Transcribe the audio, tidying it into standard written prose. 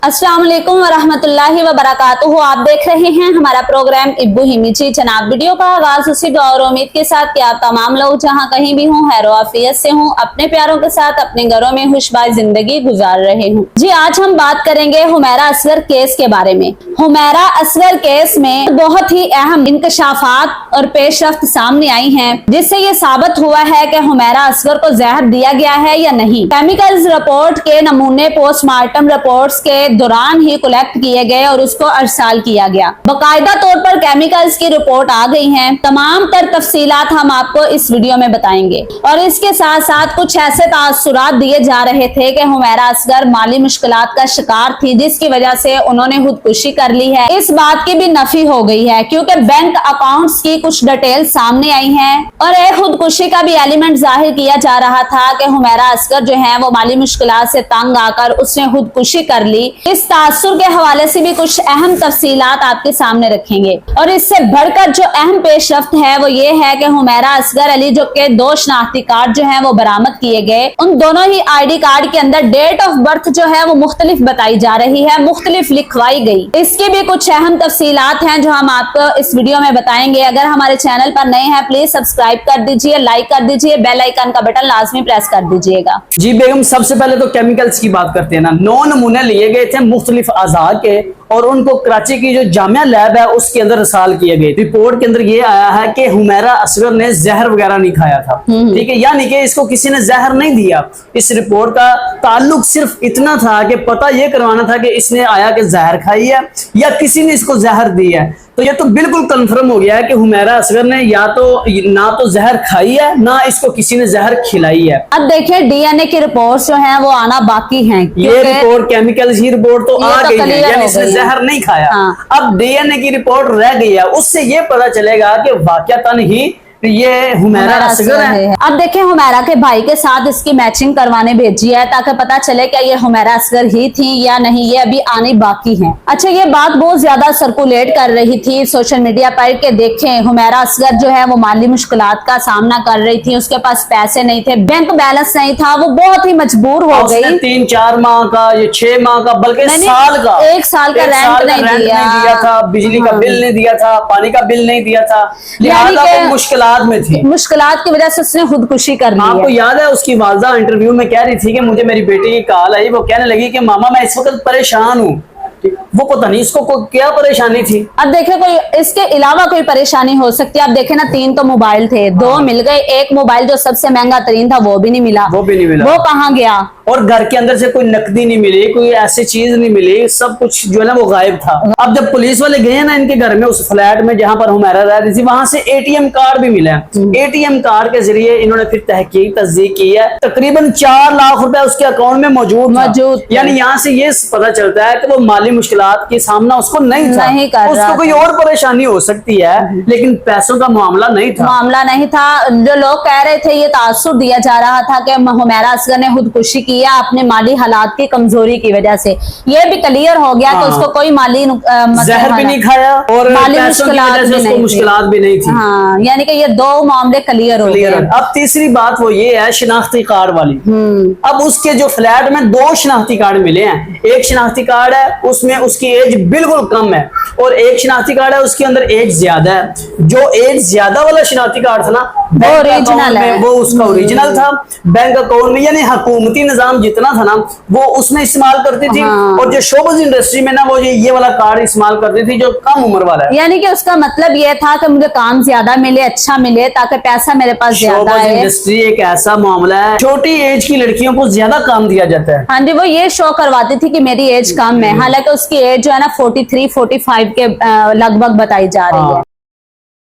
अस्सलाम वालेकुम वरहमतुल्लाहि वबरकातुहू। आप देख रहे हैं हमारा प्रोग्राम इब्बू हिमीची। जनाब, वीडियो का आगाज उसी दुआ और उम्मीद के साथ कि आप तमाम लोग जहां कहीं भी हों खैर आफियत से हों, अपने प्यारों के साथ अपने घरों में खुशबाज जिंदगी गुजार रहे हों। जी, आज हम बात करेंगे हुमैरा असगर केस के बारे में। हुमैरा असगर केस में बहुत ही अहम इंकशाफात और पेशरफ्त सामने आई हैं, जिससे ये साबित हुआ है कि हुमैरा असगर को जहर दिया गया है या नहीं। केमिकल्स रिपोर्ट के नमूने पोस्टमार्टम रिपोर्ट्स के दौरान ही कलेक्ट किए गए और उसको अरसाल किया गया। बाकायदा तौर पर केमिकल्स की रिपोर्ट आ गई है। तमाम तर तफसीलात हम आपको इस वीडियो में बताएंगे और इसके साथ साथ कुछ ऐसे तासुरात दिए जा रहे थे कि हुमैरा असगर माली मुश्किलात का शिकार थी, जिसकी वजह से उन्होंने खुदकुशी कर ली है। इस बात की भी नफी हो गई है क्योंकि बैंक अकाउंट्स की कुछ डिटेल सामने आई हैं और एक खुदकुशी का भी एलिमेंट जाहिर किया जा रहा था कि हुमैरा असगर जो है वो माली मुश्किलात से तंग आकर उसने खुदकुशी कर ली। इस तासुर के हवाले से भी कुछ अहम तफसीलात आपके सामने रखेंगे और इससे बढ़कर जो अहम पेशरफ्त है वो ये है कि हुमैरा असगर अली जो के 2 शनाख्ती कार्ड जो हैं वो बरामद किए गए। उन दोनों ही आईडी कार्ड के अंदर डेट ऑफ बर्थ जो है वो मुख्तलिफ बताई जा रही है, मुख्तलिफ लिखवाई गई। इसके भी कुछ अहम तफसीलात हैं जो हम आपको इस वीडियो में बताएंगे। अगर हमारे चैनल पर नए हैं प्लीज सब्सक्राइब कर दीजिए, लाइक कर दीजिए, बेल आइकन का बटन लाजमी प्रेस कर दीजिएगा। जी बेगम, सबसे पहले तो केमिकल्स की बात करते हैं ना। 9 नमूने लिए गए थे मुख्तलिफ अज़ा के और उनको कराची की जो जामिया लैब है उसके अंदर रसाल किए गए। रिपोर्ट के अंदर ये आया है कि हुमैरा असगर ने जहर वगैरह नहीं खाया था, ठीक है, यानी कि इसको किसी ने जहर नहीं दिया। इस रिपोर्ट का ताल्लुक सिर्फ इतना था कि पता ये करवाना था कि इसने आया कि जहर खाई है या किसी ने इसको जहर दी है। तो ये तो बिल्कुल कंफर्म हो गया है कि हुमैरा असगर ने या तो ना तो जहर खाई है ना इसको किसी ने जहर खिलाई है। अब देखिए डीएनए की रिपोर्ट्स जो हैं वो आना बाकी हैं। ये रिपोर्ट केमिकल्स की रिपोर्ट तो आ गई है, यानी इसने जहर नहीं खाया। हाँ। अब डीएनए की रिपोर्ट रह गई है, उससे ये पता चलेगा कि वाकयातन ही ये हुमैरा असगर है। अब देखिए हुमैरा के भाई के साथ इसकी मैचिंग करवाने भेजी है ताकि पता चले क्या ये हुमैरा असगर ही थी या नहीं, ये अभी आने बाकी है। अच्छा, ये बात बहुत ज्यादा सर्कुलेट कर रही थी सोशल मीडिया पर कि देखें हुमैरा असगर जो है वो माली मुश्किलात का सामना कर रही थी, उसके पास पैसे नहीं थे, बैंक बैलेंस नहीं था, वो बहुत ही मजबूर हो गई। 3-4 माह का, ये 6 माह का, बल्कि साल का, 1 साल का रेंट नहीं दिया था, बिजली का बिल नहीं दिया था, पानी का बिल नहीं दिया था, लिहाजा मुश्किल में थी। मुश्किलात की वजह से उसने खुदकुशी कर ली। आपको याद है उसकी वालदा इंटरव्यू में कह रही थी कि मुझे मेरी बेटी की कॉल आई, वो कहने लगी कि मामा मैं इस वक्त परेशान हूँ। वो पता नहीं इसको क्या परेशानी थी। अब देखे कोई इसके अलावा कोई परेशानी हो सकती है। अब देखे ना 3 तो मोबाइल थे, 2 मिल गए, एक मोबाइल जो सबसे महंगा तरीन था वो भी नहीं मिला। वो कहाँ गया? और घर के अंदर से कोई नकदी नहीं मिली, कोई ऐसी चीज नहीं मिली, सब कुछ जो है ना वो गायब था। अब जब पुलिस वाले गए ना इनके घर में, उस फ्लैट में जहां पर हुमैरा रह रही थी, वहां से एटीएम कार्ड भी मिला। एटीएम कार्ड के जरिए इन्होंने फिर तहकीक तस्दीक की है। तकरीबन 4 लाख रुपए उसके अकाउंट में मौजूद, यानी यहाँ से ये पता चलता है कि वो माली मुश्किलात की सामना उसको नहीं था। उसको कोई और परेशानी हो सकती है लेकिन पैसों का मामला नहीं था। जो लोग कह रहे थे, ये तासुर दिया जा रहा था कि हुमैरा असगर ने खुदकुशी की अपने माली हालात की कमजोरी की वजह से। ये भी क्लियर हो गया कि उसको कोई माली जहर भी नहीं खाया और माली मुश्किलात भी नहीं थी। हाँ, यानी कि ये 2 मामले क्लियर हो गए। अब तीसरी बात वो ये है शिनाख्ती कार्ड वाली। अब उसके जो फ्लैट में 2 शिनाख्ती कार्ड मिले हैं। एक शिनाख्ती कार्ड है उसमें उसकी एज बिल्कुल कम है और एक शिनाख्ती कार्ड है उसके अंदर एज ज्यादा है। जो एज ज्यादा वाला शिनाख्ती कार्ड था ना वो ओरिजिनल है, वो उसका ओरिजिनल था। बैंक अकाउंट में यानी हुकूमती निजाम जितना था ना वो उसमें इस्तेमाल करती थी। और जो शोबज इंडस्ट्री में ना वो ये वाला कार्ड इस्तेमाल करती थी जो कम उम्र वाला है। यानी कि उसका मतलब ये था कि मुझे काम ज्यादा मिले, अच्छा मिले, ताकि पैसा मेरे पास ज्यादा है। इंडस्ट्री एक ऐसा मामला है, छोटी एज की लड़कियों को ज्यादा काम दिया जाता है। हाँ जी, वो ये शो करवाती थी कि मेरी एज कम है, हालांकि उसकी एज जो है ना 43-45 के लगभग बताई जा रही है।